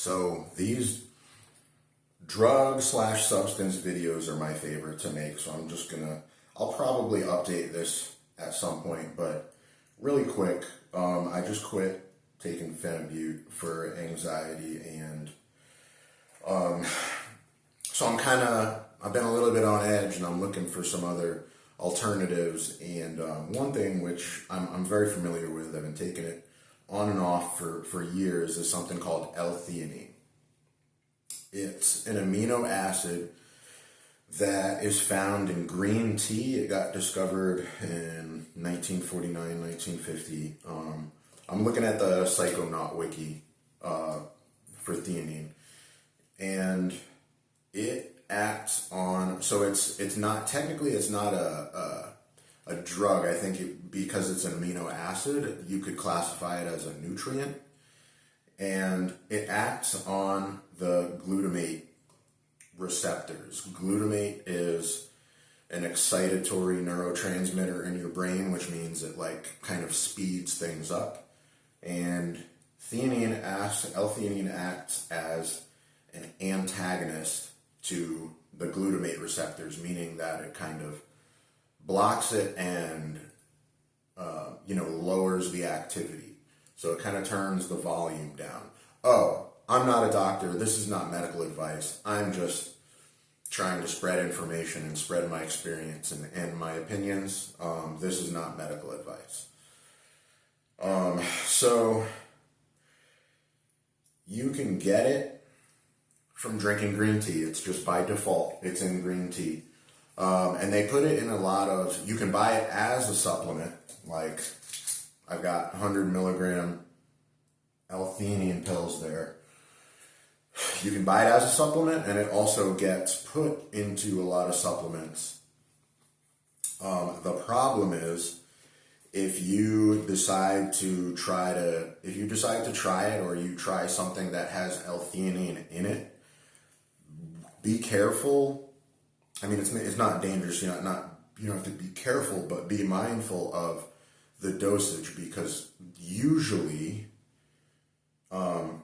So these drug slash substance videos are my favorite to make. So I'll probably update this at some point, but really quick, I just quit taking Phenibut for anxiety, and so I've been a little bit on edge, and I'm looking for some other alternatives. And one thing which I'm very familiar with, I've been taking it on and off for years, is something called L-theanine. It's an amino acid that is found in green tea. It got discovered in 1949, 1950. I'm looking at the Psychonaut wiki for theanine, and it acts on. So it's not a drug. I think because it's an amino acid, you could classify it as a nutrient, and it acts on the glutamate receptors. Glutamate is an excitatory neurotransmitter in your brain, which means it kind of speeds things up. And L-theanine acts as an antagonist to the glutamate receptors, meaning that it kind of blocks it and lowers the activity. So it kind of turns the volume down. Oh, I'm not a doctor. This is not medical advice. I'm just trying to spread information and spread my experience and my opinions. This is not medical advice. So you can get it from drinking green tea. It's just by default. It's in green tea. And they put it in you can buy it as a supplement. Like I've got 100 milligram L-theanine pills there. You can buy it as a supplement, and it also gets put into a lot of supplements. The problem is if you decide to try it, or you try something that has L-theanine in it, be careful. I mean, it's not dangerous. You don't have to be careful, but be mindful of the dosage, because usually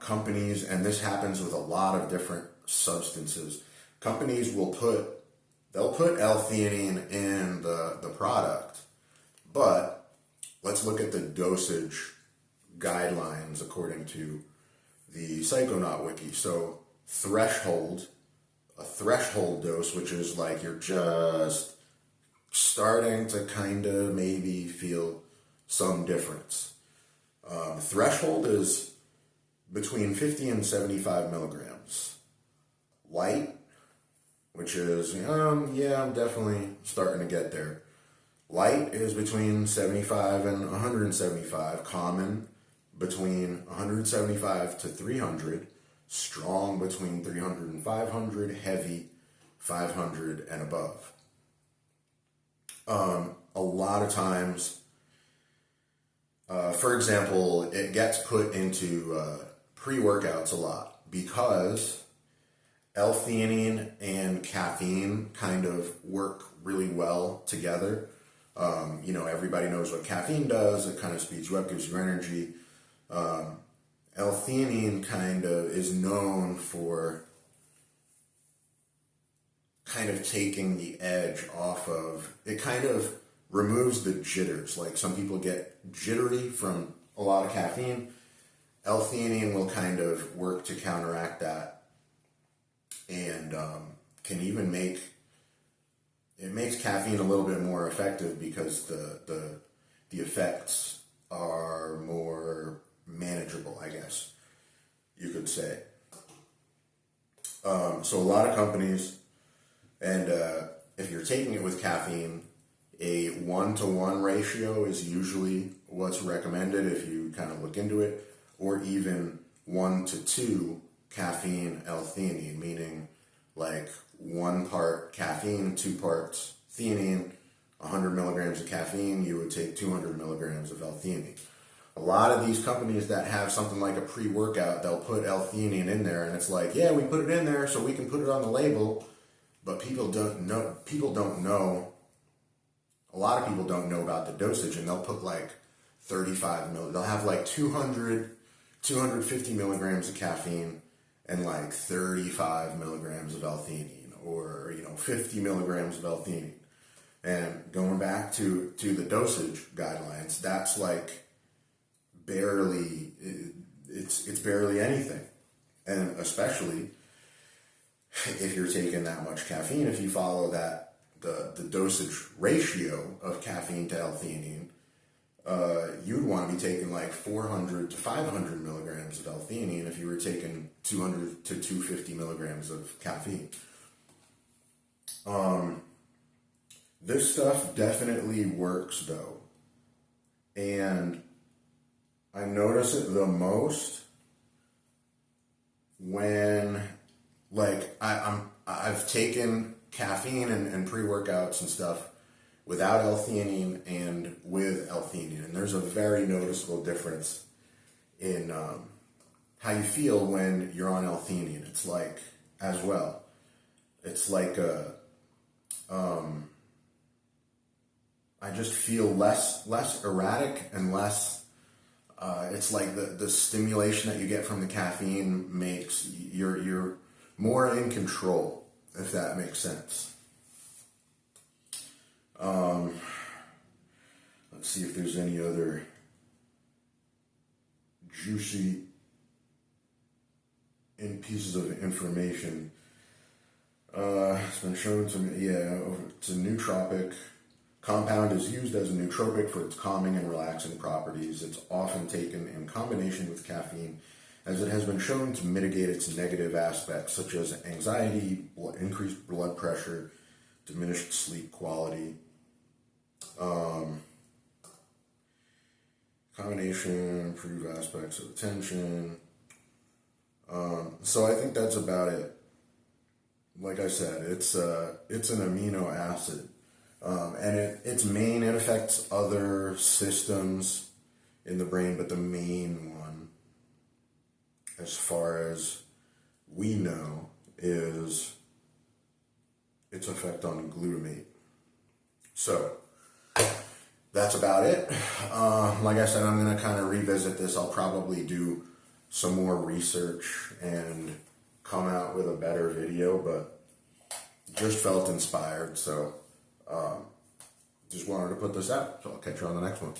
companies, and this happens with a lot of different substances, companies they'll put L-theanine in the product, but let's look at the dosage guidelines according to the Psychonaut wiki. So a threshold dose, which is like you're just starting to kind of maybe feel some difference. Threshold is between 50 and 75 milligrams. Light, which is, I'm definitely starting to get there. Light is between 75 and 175. Common, between 175 to 300. Strong, between 300 and 500. Heavy, 500 and above. A lot of times, for example, it gets put into pre-workouts a lot, because L-theanine and caffeine kind of work really well together. Everybody knows what caffeine does. It kind of speeds you up, gives you energy. L-theanine kind of is known for kind of taking the edge off of, it kind of removes the jitters. Like some people get jittery from a lot of caffeine. L-theanine will kind of work to counteract that, and can even makes caffeine a little bit more effective, because the effects are more manageable, I guess you could say. So a lot of companies, and if you're taking it with caffeine, a 1-to-1 ratio is usually what's recommended if you kind of look into it, or even 1-to-2 caffeine L-theanine, meaning like 1 part caffeine, 2 parts theanine. 100 milligrams of caffeine, you would take 200 milligrams of L-theanine. A lot of these companies that have something like a pre-workout, they'll put L-theanine in there, and it's like, yeah, we put it in there so we can put it on the label, but people don't know. A lot of people don't know about the dosage, and they'll put like 35 mil. They'll have like 250 milligrams of caffeine and like 35 milligrams of L-theanine, or 50 milligrams of L-theanine. And going back to the dosage guidelines, that's like barely, it's barely anything. And especially if you're taking that much caffeine, if you follow that, the dosage ratio of caffeine to L-theanine, you'd want to be taking like 400 to 500 milligrams of L-theanine if you were taking 200 to 250 milligrams of caffeine. This stuff definitely works though. And I notice it the most when, like, I've taken caffeine and pre-workouts and stuff without L-theanine and with L-theanine, and there's a very noticeable difference in how you feel when you're on L-theanine. It's like, as well, it's like I just feel less erratic and less. It's like the stimulation that you get from the caffeine makes you're more in control, if that makes sense. Let's see if there's any other juicy pieces of information. It's been shown to me, it's a nootropic. Compound is used as a nootropic for its calming and relaxing properties. It's often taken in combination with caffeine, as it has been shown to mitigate its negative aspects, such as anxiety, increased blood pressure, diminished sleep quality. Combination, improve aspects of attention. So I think that's about it. Like I said, it's an amino acid. And it affects other systems in the brain, but the main one, as far as we know, is its effect on glutamate. So, that's about it. Like I said, I'm going to kind of revisit this. I'll probably do some more research and come out with a better video, but just felt inspired, so just wanted to put this out. So I'll catch you on the next one.